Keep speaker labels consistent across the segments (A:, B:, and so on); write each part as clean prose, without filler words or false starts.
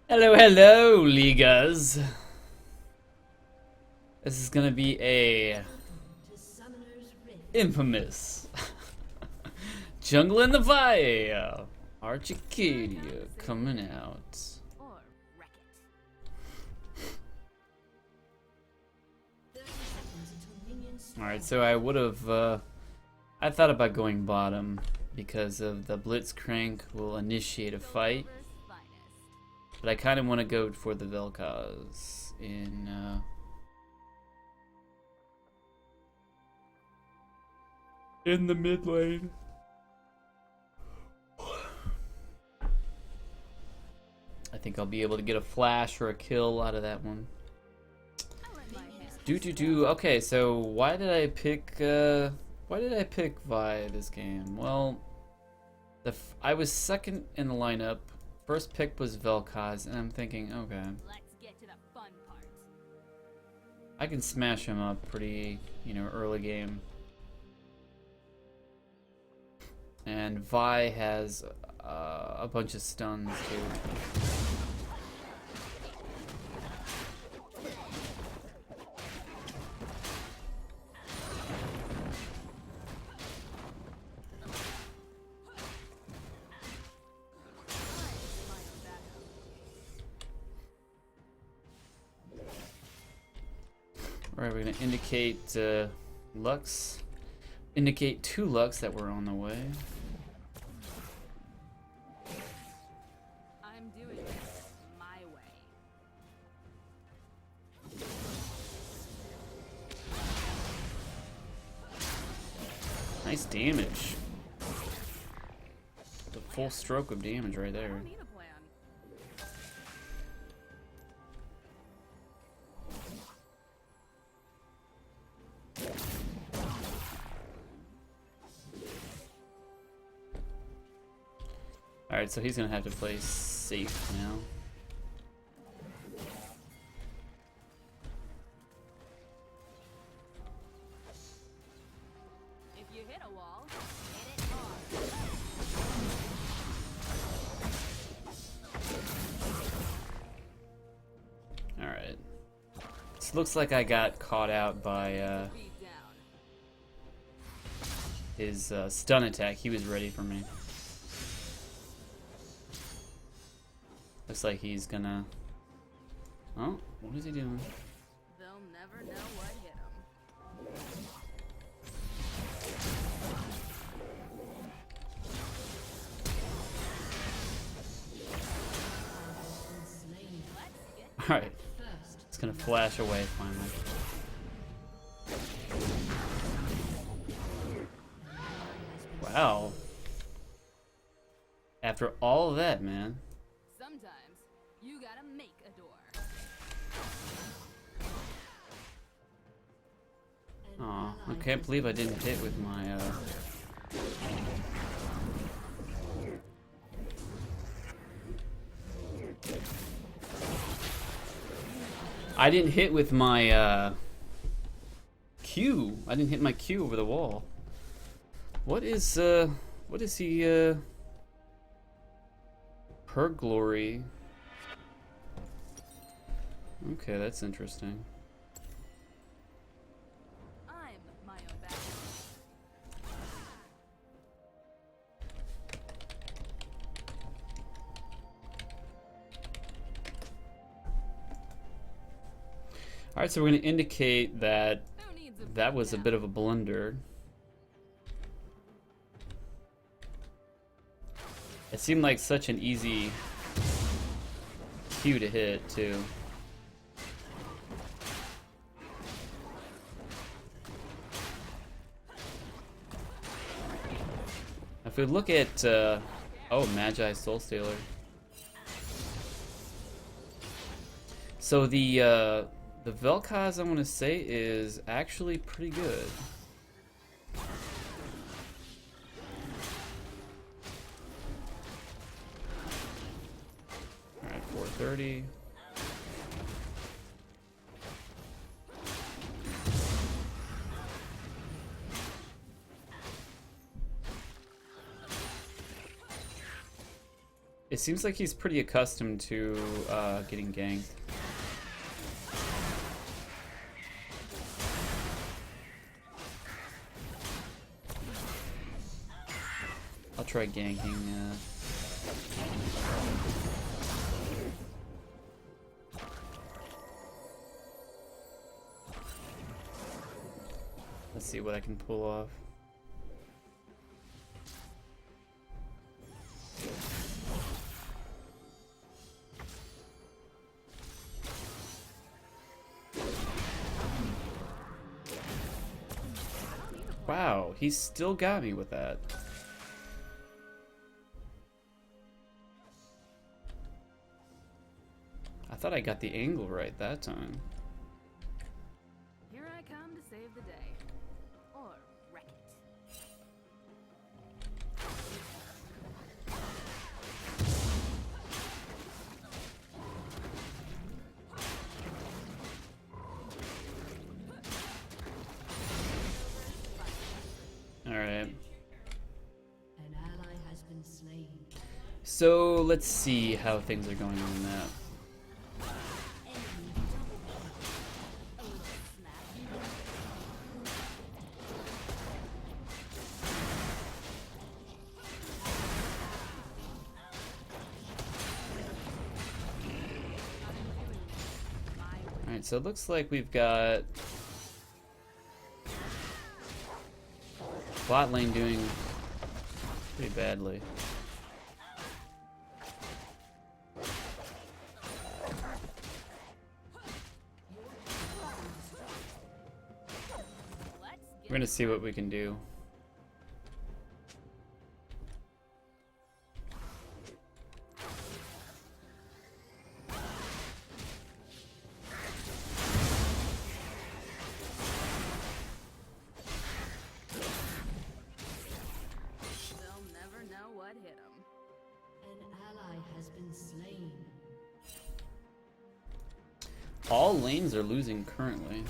A: Hello, hello, Ligas. This is gonna be a infamous Jungle in the Fire ArchAcadia coming out. Alright, so I would have, I thought about going bottom because of the Blitzcrank will initiate a fight. But I kind of want to go for the Vel'Kozz in the mid lane. I think I'll be able to get a flash or a kill out of that one. Okay, so why did I pick Vi this game? Well, I was second in the lineup. First pick was Vel'Koz, and I'm thinking, okay,
B: let's get to the fun part.
A: I can smash him up pretty, early game. And Vi has a bunch of stuns too. Alright, we're gonna indicate Lux. Indicate 2 Lux that we're on the way.
B: I'm doing this my way.
A: Nice damage. The full stroke of damage right there.
B: Need a plan.
A: Alright, so he's gonna have to play safe now.
B: If you hit a wall, hit it hard.
A: Alright. This looks like I got caught out by
B: Beat down.
A: his stun attack. He was ready for me. Looks like he's gonna... Oh, what is he doing?
B: They'll never know what hit them.
A: Alright. It's gonna flash away finally. Wow. After all of that, man.
B: Sometimes you gotta make a door.
A: Aw, I can't believe I didn't hit with my I didn't hit with my Q. I didn't hit my Q over the wall. What is he per glory? Okay, that's interesting.
B: I'm my own battle.
A: Alright, so we're going to indicate that
B: Who needs a
A: that was a
B: beat
A: bit of a blunder. It seemed like such an easy Q to hit, too. If we look at, oh, Magi Soul Stealer. So the Vel'Koz, I want to say, is actually pretty good. Alright, 430. It seems like he's pretty accustomed to getting ganked. I'll try ganking. Let's see what I can pull off. Wow, he still got me with that. I thought I got the angle right that time.
B: Here I come to save the day. Or wreck it.
A: Alright.
C: An ally has been slain.
A: So let's see how things are going on that. Alright, so it looks like we've got bot lane doing pretty badly. We're gonna see what we can do.
B: They'll never know what hit them.
C: An ally has been slain.
A: All lanes are losing currently.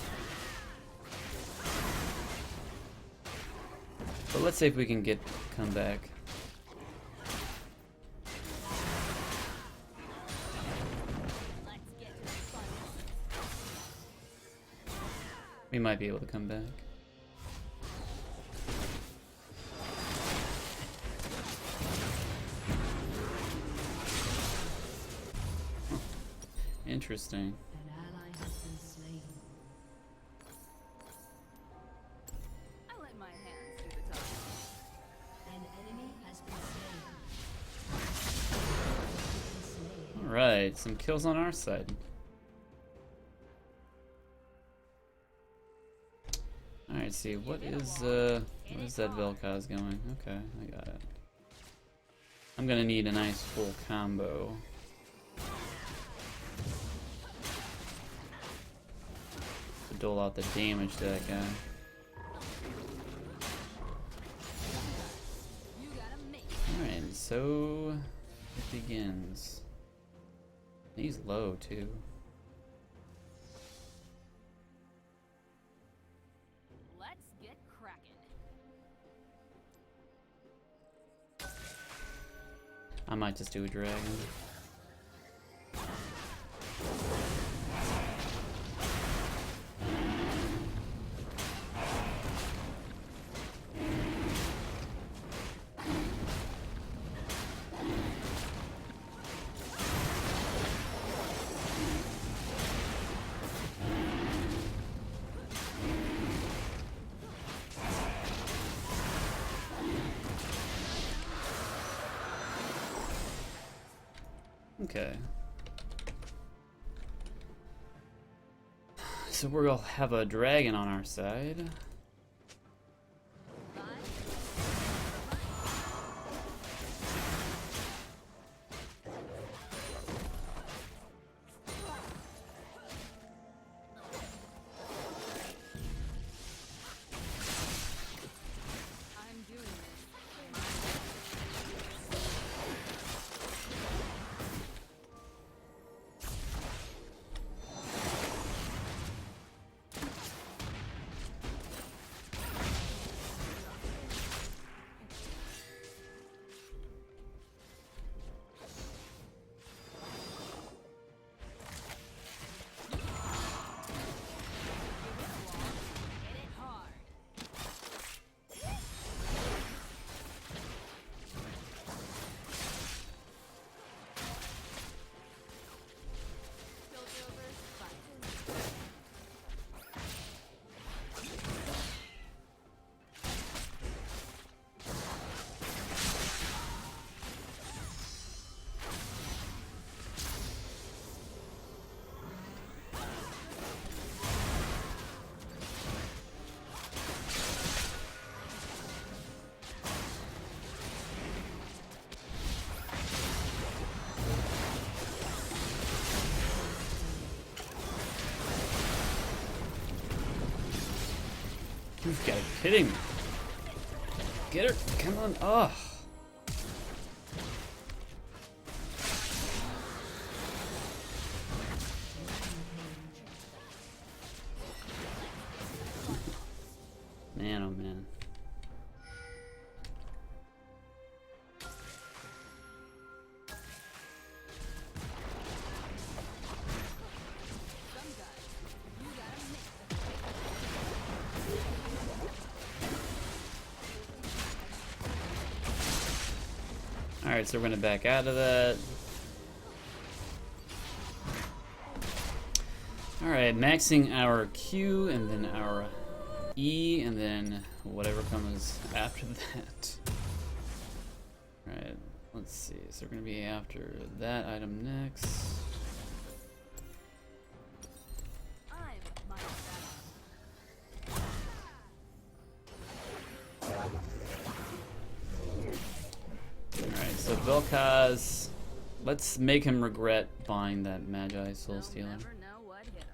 A: But let's see if we can come back. We might be able to come back. Interesting.
C: An ally has been slain.
B: I let my hands do the talking.
C: An enemy has been slain.
A: Alright, some kills on our side. Alright, see, what is that Vel'Koz going? Okay, I got it. I'm gonna need a nice full combo. To dole out the damage to that guy. Alright, so it begins. He's low too.
B: Let's get cracking.
A: I might just do a dragon. Okay. So we're gonna have a dragon on our side.
B: I'm doing this.
A: You've got to be kidding me. Get her. Come on. Oh. Man, oh man. Alright, so we're gonna back out of that. Alright, maxing our Q and then our E and then whatever comes after that. Alright, let's see. So we're gonna be after that item next. Alright, so Vel'Koz, let's make him regret buying that Magi Soul Stealer.
B: Never know what hit him.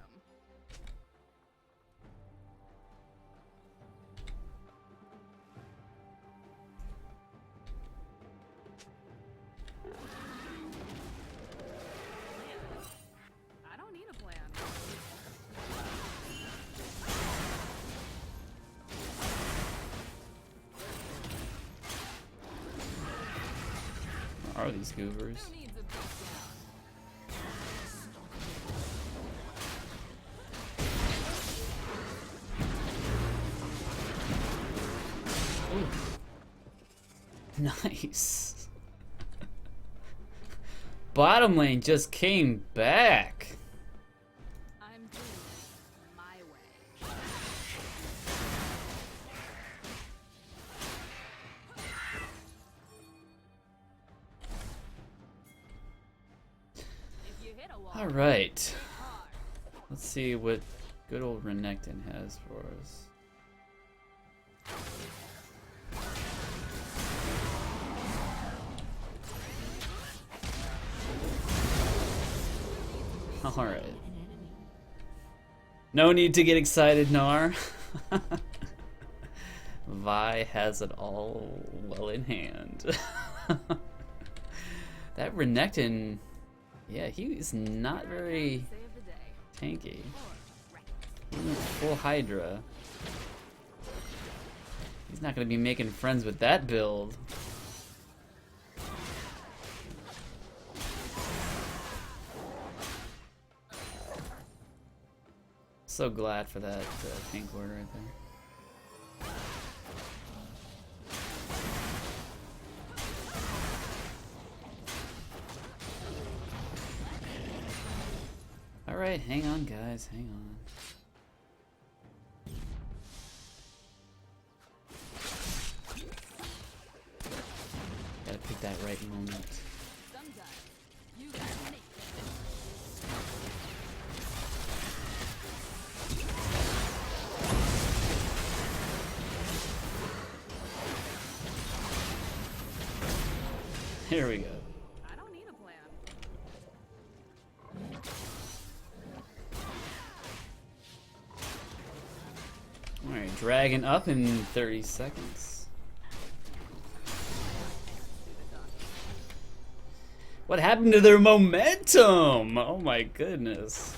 B: I don't need a plan.
A: What are these goobers?
B: Who needs a beat down?
A: Nice. Bottom lane just came back.
B: I'm doing it my way. If you hit a wall,
A: All right.
B: hit hard.
A: Let's see what good old Renekton has for us. All right. No need to get excited, Nar. Vi has it all well in hand. That Renekton, yeah, he's not very
B: Save the day.
A: tanky.
B: Or wreck it.
A: He went full Hydra. He's not gonna be making friends with that build. So glad for that pink word right there. Alright, hang on guys, hang on. Gotta pick that right moment.
B: Sometimes you gotta make it.
A: Here we go.
B: I don't need a plan.
A: Alright, dragon up in 30 seconds. What happened to their momentum? Oh my goodness.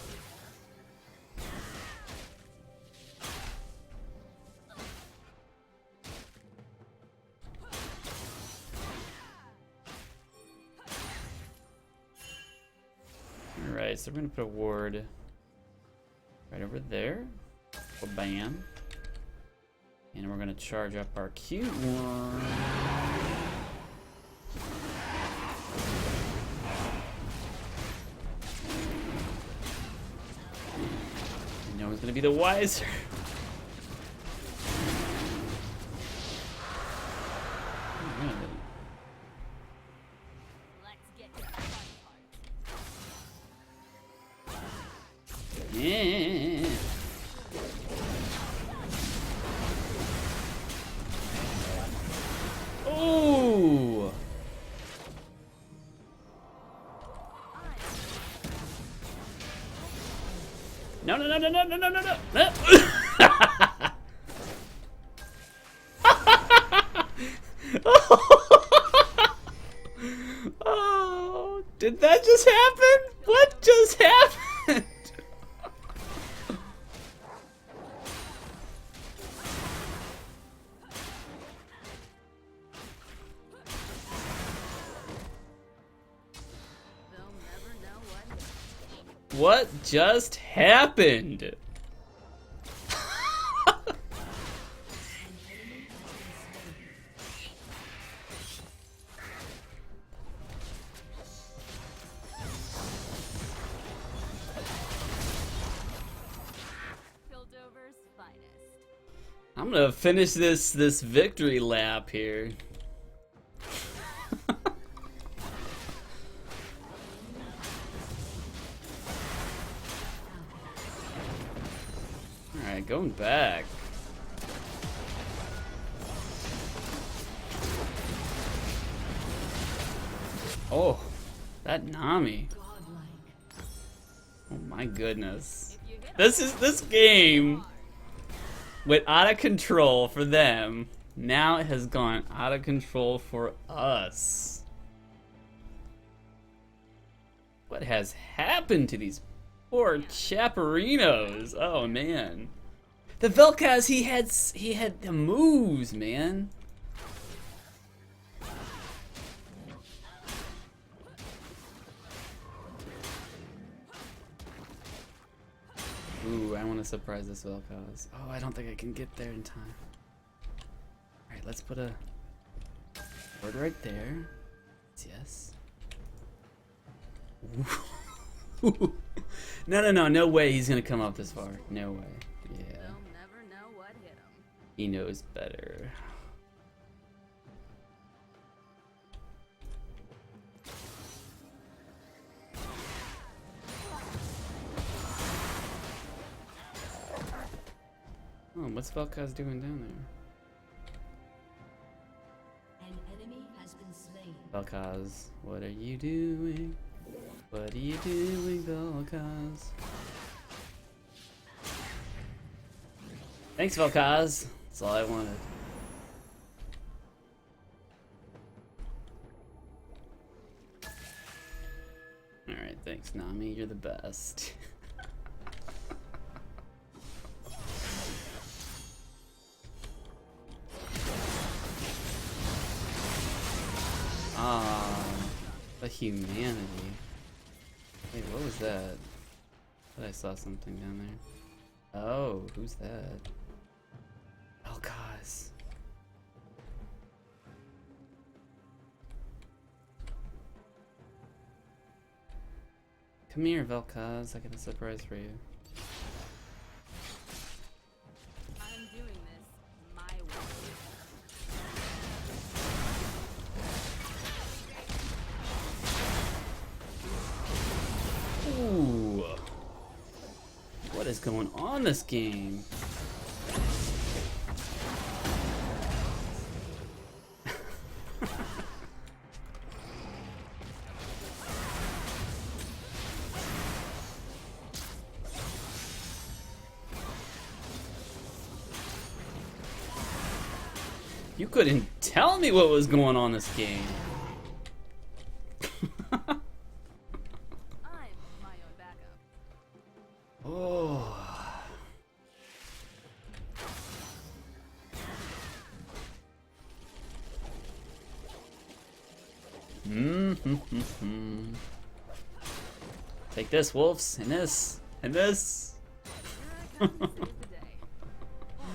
A: Alright, so we're gonna put a ward right over there. Bam. And we're gonna charge up our cute one. No one's gonna be the wiser. Alright.
B: Let's get to the fun part.
A: Yeah. Oh! No, no, no, no, no, no, no, no, no. What just happened?
B: Piltover's finest.
A: I'm gonna finish this victory lap here. Alright, going back. Oh, that Nami. Oh my goodness. This game went out of control for them. Now it has gone out of control for us. What has happened to these poor chaparinos? Oh man. The Vel'Koz, he had the moves, man. Ooh, I want to surprise this Vel'Koz. Oh, I don't think I can get there in time. Alright, let's put a word right there. Yes. No way he's gonna come up this far. No way. Yeah.
B: They'll never know what hit him.
A: He knows better. Oh, what's Vel'Koz doing down there?
C: An enemy has been slain.
A: Vel'Koz, what are you doing? What are you doing, Vel'Koz? Thanks, Vel'Koz. That's all I wanted. Alright, thanks, Nami. You're the best. Ah, the humanity. Hey, what was that? I thought I saw something down there. Oh, who's that? Vel'Koz. Come here, Vel'Koz. I got a surprise for you.
B: I'm doing this my way.
A: Ooh. What is going on this game? You couldn't tell me what was going on this game.
B: I'm my own backup.
A: Oh. Take this, wolves, and this, and this.
B: Here I come to save the day. Or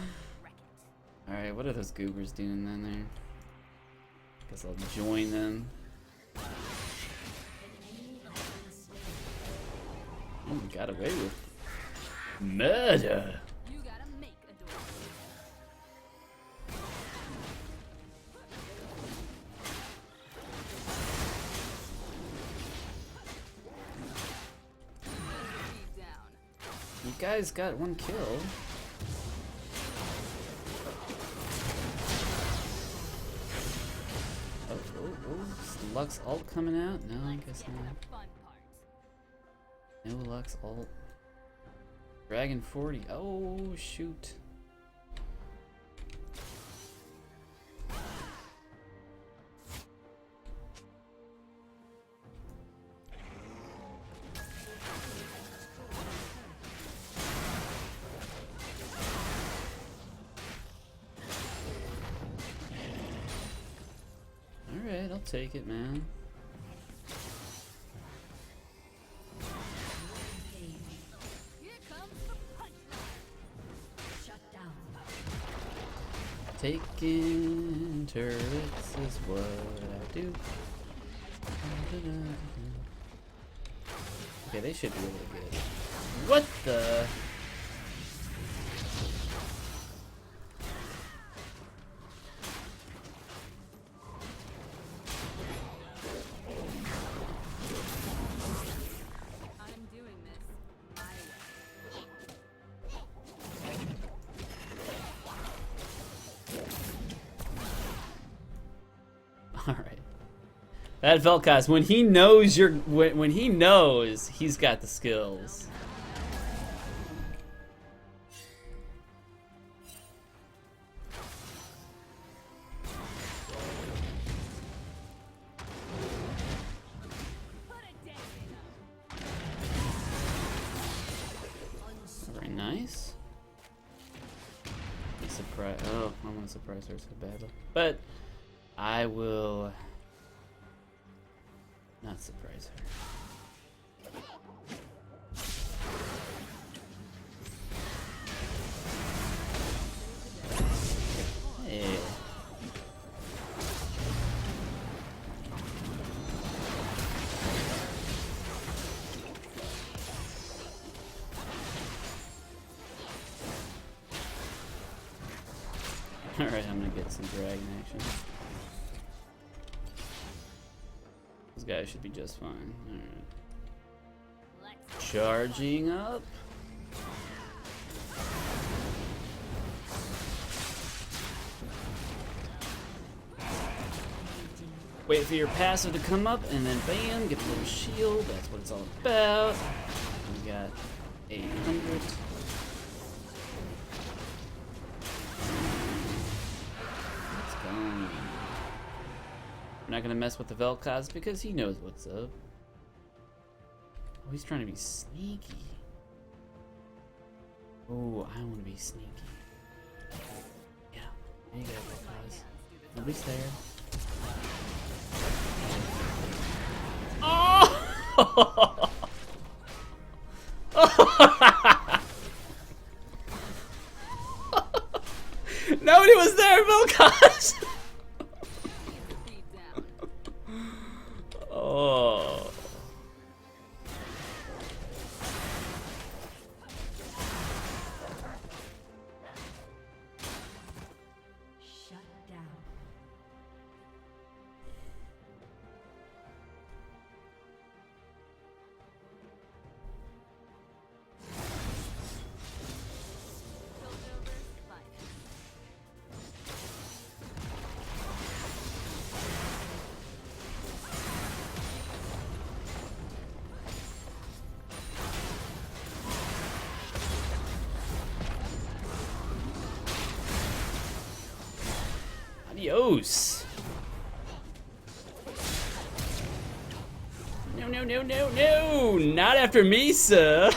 B: wreck it.
A: Alright, what are those goobers doing down there? Guess I'll join them. Oh, we got away with murder.
B: You gotta make a door. Keep down.
A: You guys got one kill. Oh, is Lux ult coming out? No, I guess
B: Get
A: not.
B: the fun part.
A: No Lux ult. Dragon 40. Oh, shoot. Alright, I'll take it, man. Taking turrets is what I do. Okay, they should be able to get it. What the?
B: I'm doing this my way.
A: All right. That Vel'Koz, when he knows when he knows, he's got the skills.
B: Put a dent in 'em.
A: Very nice. Surprise! Oh, I want to surprise her so badly, but I will not surprise her. Hey. Alright, I'm gonna get some dragon action. These guys should be just fine. Alright.
B: Let's
A: Charging up. Wait for your passive to come up and then bam, get a little shield. That's what it's all about. We got 800. Let's go. We're not gonna mess with the Vel'Koz because he knows what's up. Oh, he's trying to be sneaky. Oh, I want to be sneaky. Yeah, there you go, Vel'Koz. Nobody's there. Oh! Nobody was there, Vel'Koz.
B: beat down.
A: Oh.
C: Shut down.
B: Piltover's finest.
A: Adios. No, no, no, no, no. Not after me, sir.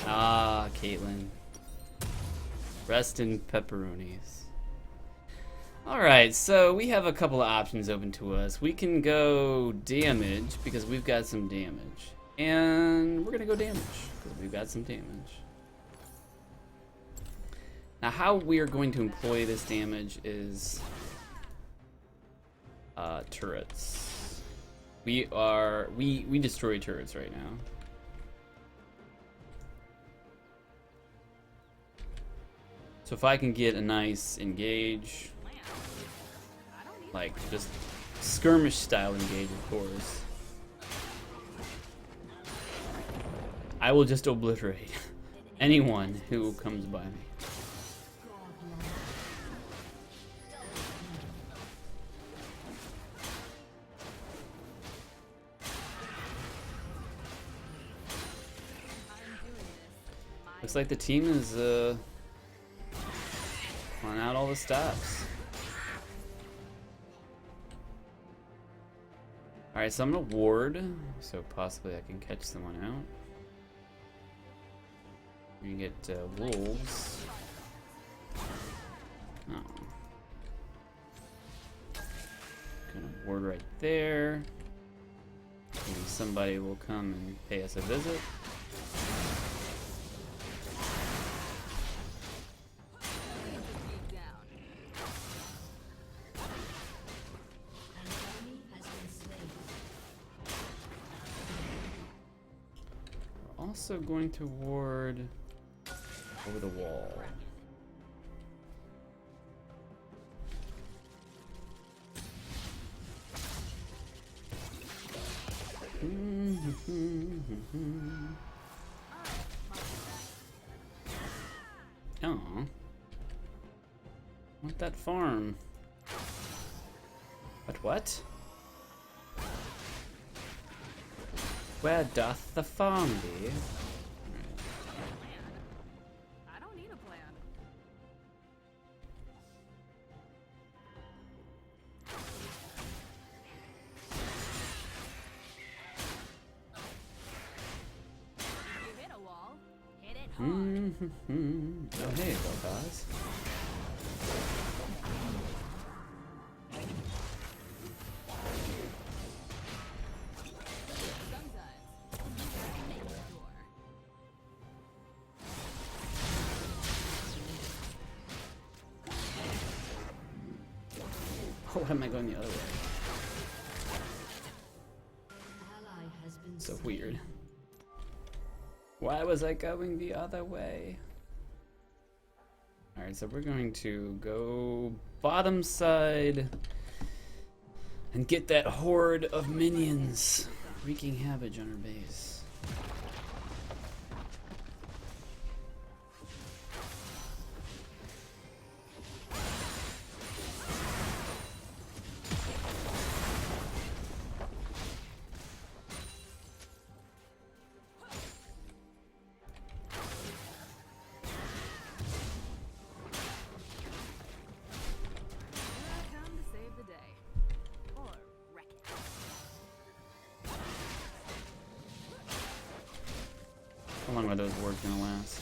A: Ah, Caitlyn. Rest in pepperonis. Alright, so we have a couple of options open to us. We can go damage because we've got some damage. And we're gonna go damage because we've got some damage. Now how we are going to employ this damage is turrets. We destroy turrets right now. So if I can get a nice engage, like just skirmish style engage, of course, I will just obliterate anyone who comes by me. Looks like the team is pulling out all the stops. Alright, so I'm gonna ward, so possibly I can catch someone out. You can get wolves. Oh. Gonna ward right there. Maybe somebody will come and pay us a visit. also going to ward over the wall. Oh, want that farm? But what? Where doth the farm be?
B: I don't need a plan. You hit a wall, hit it hard.
A: Oh hey, Vel'Kozz. Oh, why am I going the other way?
C: Ally has been
A: So
C: slain.
A: weird. Why was I going the other way? Alright, so we're going to go bottom side and get that horde of minions wreaking havoc on our base.
B: Come to save the day. Or wreck it.
A: How long are those wards gonna last?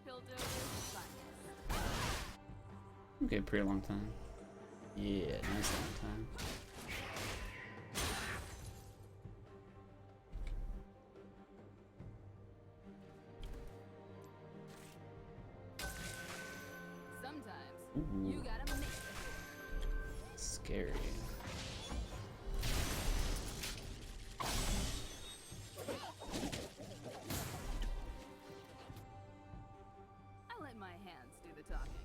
B: Piltover's finest.
A: Okay, pretty long time. Yeah, nice long time.
B: Sometimes
A: Ooh.
B: you gotta make it.
A: Scary.
B: I let my hands do the talking.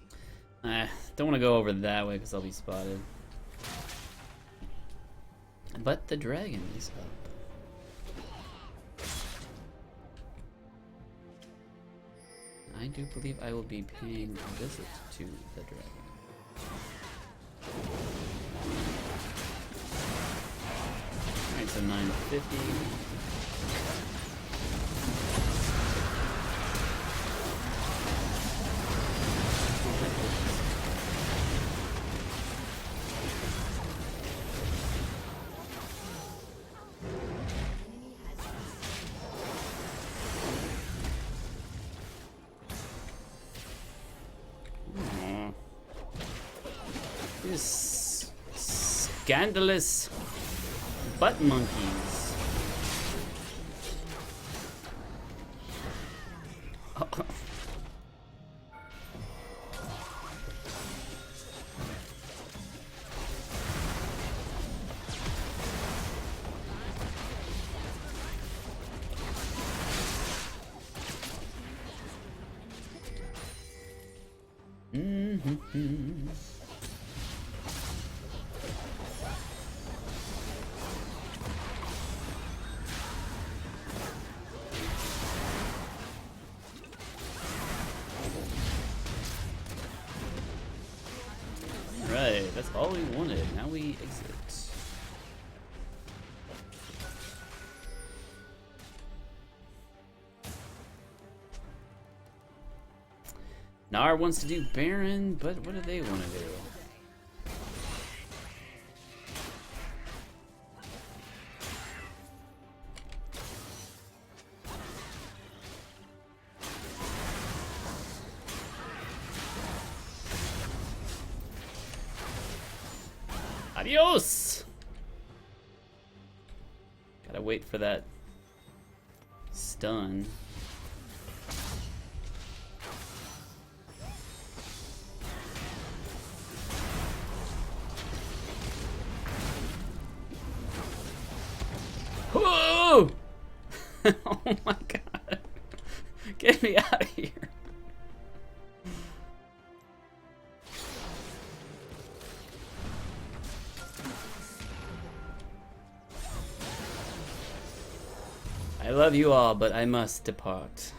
A: Don't want to go over that way because I'll be spotted. But the dragon is up. I do believe I will be paying a visit to the dragon. Alright, so 950. Aw. These scandalous butt monkeys. Right, that's all we wanted. Now we exit. Nar wants to do Baron, but what do they want to do? Adios! Gotta wait for that stun. Oh my god. Get me out of here. I love you all, but I must depart.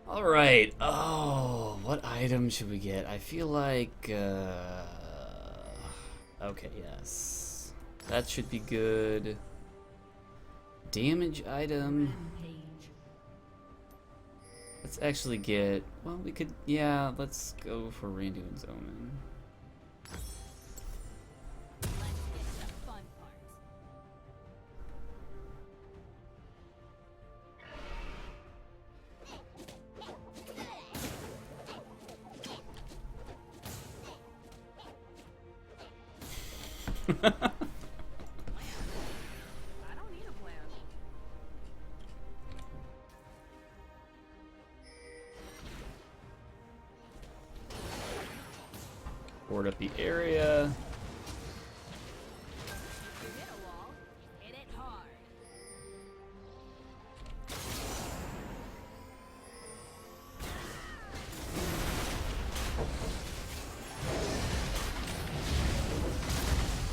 A: Alright, oh, what item should we get? I feel like, okay, yes. That should be good. Damage item.
C: Rampage.
A: Let's actually get, well, we could, yeah, let's go for Randuin's Omen.
B: Let's get to the fun part. I don't need a plan.
A: Board up the area.
B: You hit a wall, you hit it hard.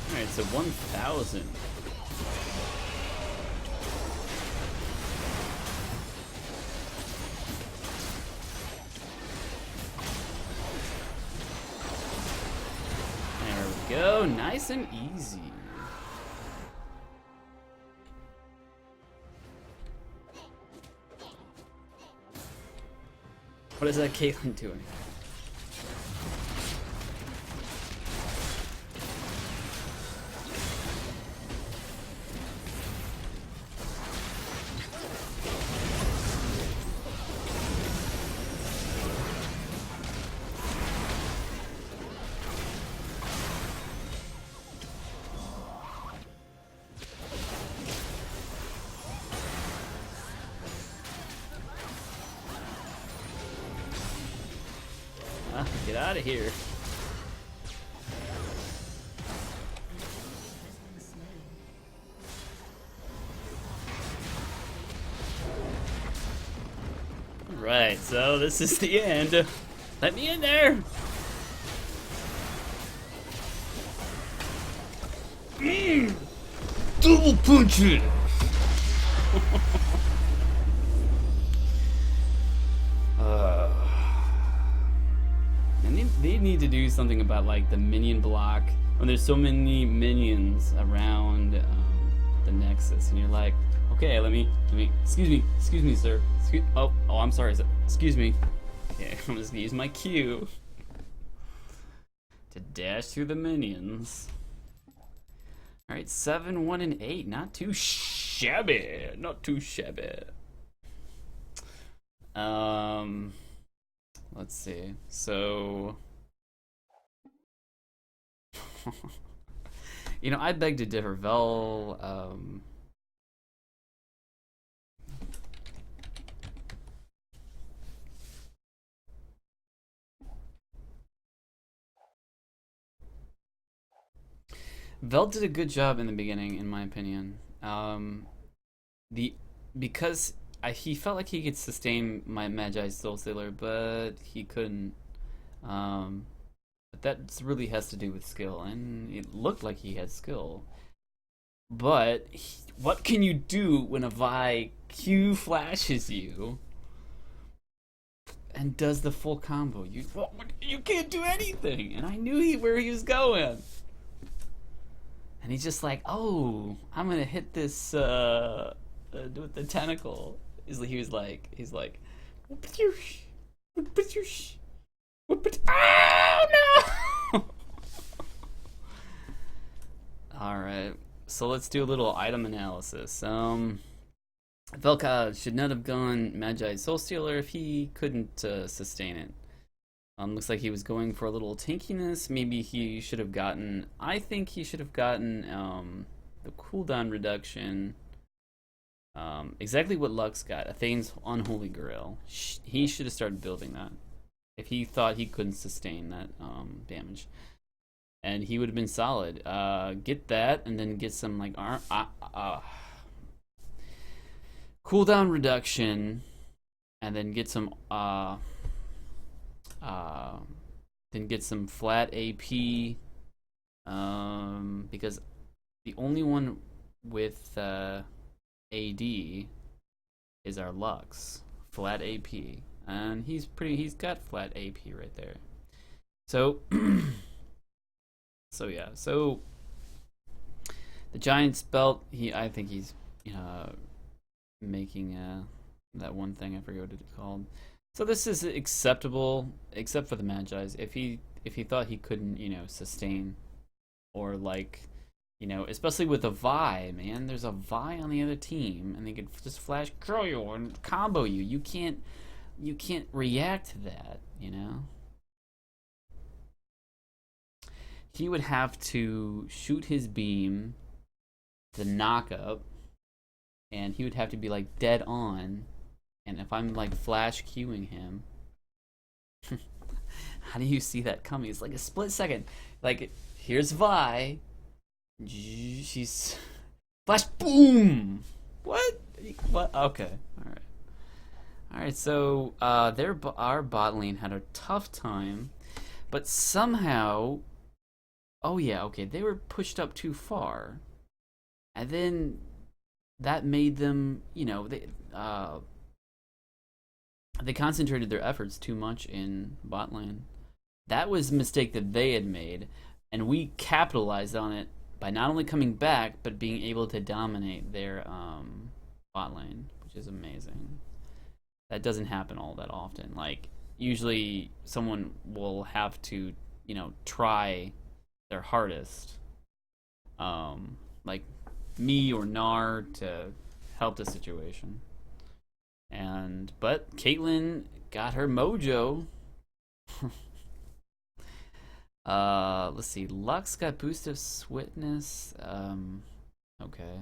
A: Alright, so 1,000. There we go, nice and easy. What is that Caitlyn doing? Get out of here. Right, so this is the end. Let me in there. Double punch it. And they need to do something about like the minion block when there's so many minions around the Nexus, and you're like, okay, let me, excuse me, sir. Oh, I'm sorry, sir. Excuse me. Okay, I'm just gonna use my Q to dash through the minions. All right, 7, 1, and 8. Not too shabby. Not too shabby. Let's see. So, you know, I beg to differ. Vel did a good job in the beginning, in my opinion. Because he felt like he could sustain my Magi Soul Stealer, but he couldn't. But that really has to do with skill, and it looked like he had skill. But what can you do when a Vi Q flashes you and does the full combo? You can't do anything, and I knew where he was going. And he's just like, oh, I'm gonna hit this with the tentacle. He was like, oh no! All right, so let's do a little item analysis. Vel'Koz should not have gone Magi Soul Stealer if he couldn't sustain it. Looks like he was going for a little tankiness. Maybe he should have gotten, I think he should have gotten the cooldown reduction. Exactly what Lux got, Athane's Unholy Grail. He should have started building that if he thought he couldn't sustain that damage. And he would have been solid. Get that, and then get some like cooldown reduction, and then get some flat AP. Because the only one with AD is our Lux, flat AP, and he's got flat AP right there. So, yeah. So the Giant's belt. I think he's making that one thing, I forget what it's called. So this is acceptable, except for the Magi's. If he thought he couldn't, sustain, or like, especially with a Vi, man. There's a Vi on the other team, and they could just flash curl you and combo you. You can't react to that, He would have to shoot his beam, the knock up, and he would have to be like dead on. And if I'm like flash queuing him, how do you see that coming? It's like a split second. Like, here's Vi. She's flash, boom. What? Okay, all right. So our bot lane had a tough time, but somehow, oh yeah, okay, they were pushed up too far, and then that made them, they concentrated their efforts too much in bot lane. That was a mistake that they had made, and we capitalized on it by not only coming back, but being able to dominate their bot lane, which is amazing. That doesn't happen all that often. Like, usually someone will have to, try their hardest, like me or Nar, to help the situation. But Caitlyn got her mojo. Let's see. Lux got boost of swiftness. Okay.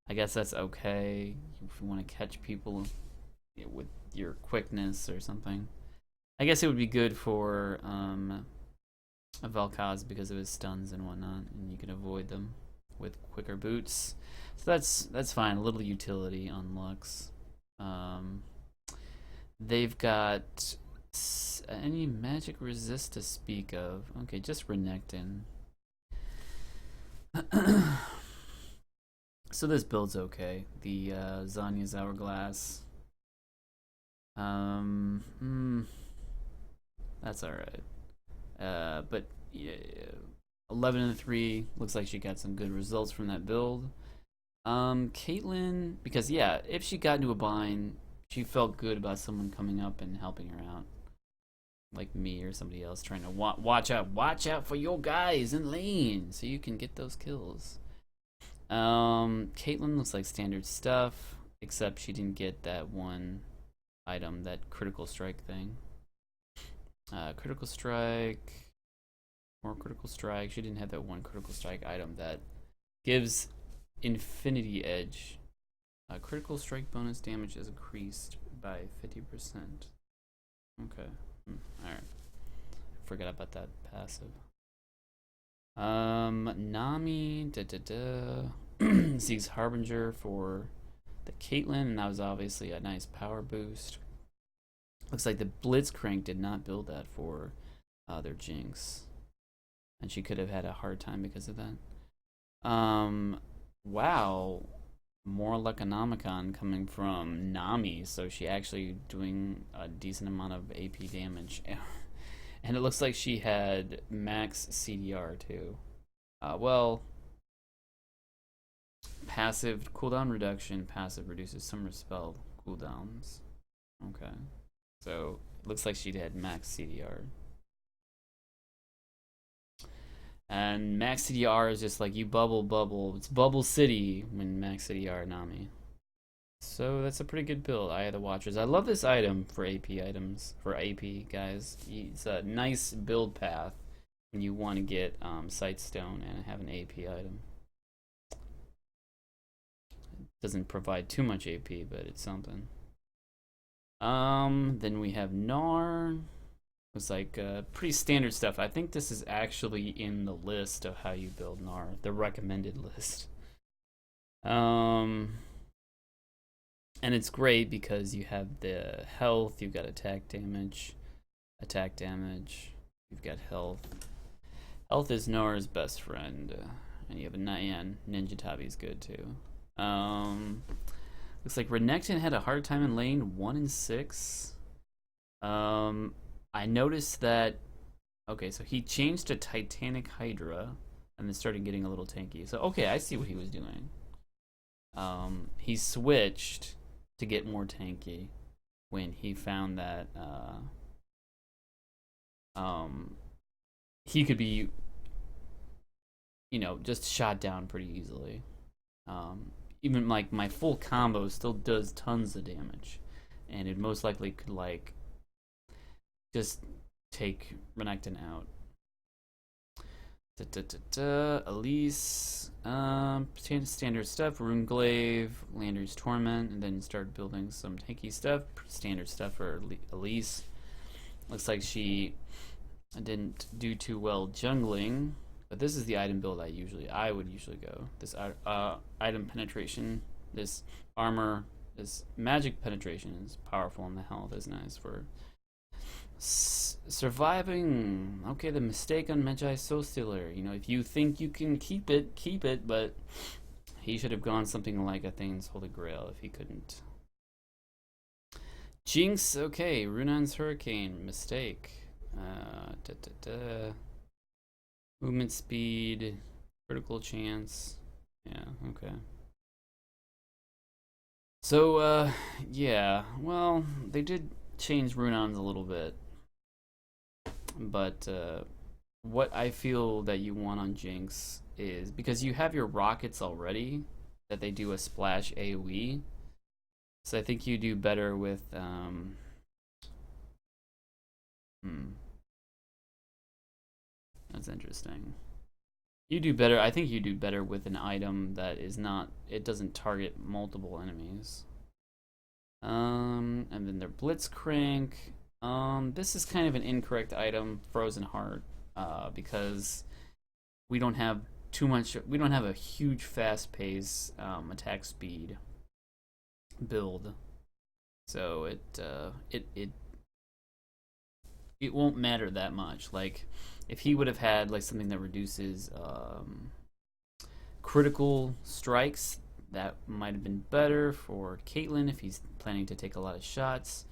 A: I guess that's okay if you want to catch people with your quickness or something. I guess it would be good for a Vel'Koz because of his stuns and whatnot, and you can avoid them with quicker boots. So that's fine. A little utility on Lux. They've got any magic resist to speak of. Okay, just Renekton. So this build's okay. The Zanya's Hourglass. That's alright. But yeah, 11-3 looks like she got some good results from that build. Caitlyn, because yeah, if she got into a bind, she felt good about someone coming up and helping her out, like me or somebody else trying to watch out for your guys in lane so you can get those kills. Caitlyn looks like standard stuff, except she didn't get that one item, that critical strike thing. Critical strike, more critical strike. She didn't have that one critical strike item that gives infinity edge. Critical strike bonus damage is increased by 50%. Okay. Alright. Forgot about that passive. Nami seeks Harbinger for the Caitlyn, and that was obviously a nice power boost. Looks like the Blitzcrank did not build that for their Jinx, and she could have had a hard time because of that. Wow, more Leconomicon coming from Nami, so she actually doing a decent amount of AP damage. And it looks like she had max CDR too. Well, passive cooldown reduction, passive reduces some spell cooldowns. Okay, so it looks like she had max CDR. And max CDR is just like you bubble. It's Bubble City when max CDR Nami. So that's a pretty good build. Eye of the Watchers. I love this item for AP items. For AP guys, it's a nice build path when you want to get Sightstone and have an AP item. It doesn't provide too much AP, but it's something. Then we have Gnar. It's like pretty standard stuff. I think this is actually in the list of how you build Gnar, the recommended list. And it's great because you have the health, you've got attack damage, you've got health. Health is Nora's best friend. And you have a Ninja Tabi's good too. Looks like Renekton had a hard time in lane 1 and 6. I noticed that. Okay, so he changed to Titanic Hydra and then started getting a little tanky. So okay, I see what he was doing. He switched to get more tanky when he found that he could be, you know, just shot down pretty easily. Even like my full combo still does tons of damage, and it most likely could like just take Renekton out. Elise, standard stuff, Runeglaive, Lander's Torment, and then start building some tanky stuff. Standard stuff for Elise. Looks like she didn't do too well jungling, but this is the item build I would usually go. This item penetration, this armor, this magic penetration is powerful, and the health is nice for surviving. Okay, the mistake on Medjai Soul Stealer. You know, if you think you can keep it, but he should have gone something like Athane's Holy Grail if he couldn't. Jinx, okay, Runan's Hurricane, mistake. Movement speed, critical chance. Yeah, okay. So, yeah, well, they did change Runan's a little bit. But what I feel that you want on Jinx is, because you have your rockets already, that they do a splash AoE. So I think you do better with that's interesting. You do better. I think you do better with an item that is not. It doesn't target multiple enemies. And then their Blitzcrank. This is kind of an incorrect item, Frozen Heart, because we don't have too much. We don't have a huge fast pace attack speed build, so it won't matter that much. Like, if he would have had like something that reduces critical strikes, that might have been better for Caitlyn if he's planning to take a lot of shots.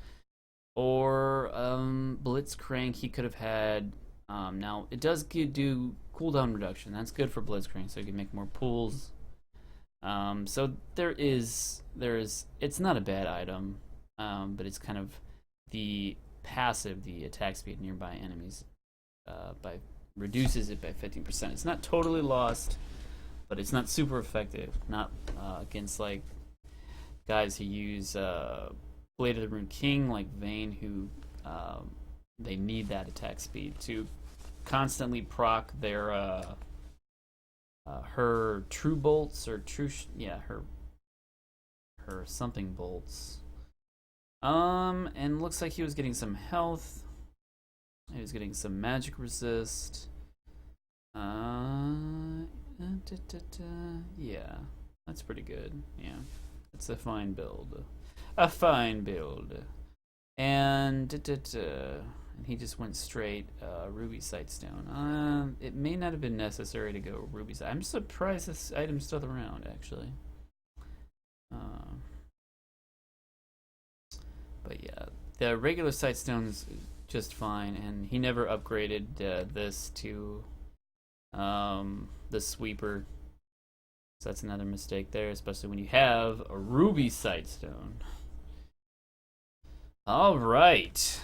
A: Or Blitzcrank, he could have had. Now it does do cooldown reduction. That's good for Blitzcrank, so you can make more pulls. So there is. It's not a bad item, but it's kind of the passive, the attack speed nearby enemies, reduces it by 15%. It's not totally lost, but it's not super effective. Not against like guys who use Blade of the Rune King like Vayne, who they need that attack speed to constantly proc their her true bolts or her something bolts. And looks like he was getting some health. He was getting some magic resist. Yeah, that's pretty good. Yeah, it's a fine build. A fine build. And he just went straight Ruby Sightstone. It may not have been necessary to go Ruby Sight. I'm surprised this item's still around, actually. But yeah, the regular Sightstone's just fine, and he never upgraded this to the Sweeper. So that's another mistake there, especially when you have a Ruby Sightstone. All right.